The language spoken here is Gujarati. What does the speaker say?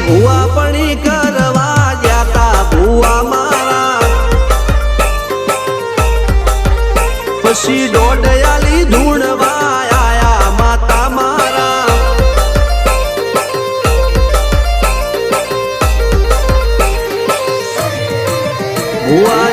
ભુવા પણી કરવા જાતા ભુવા મારા પછી દોડયાલી ધૂણવા આયા માતા મારા ભુવા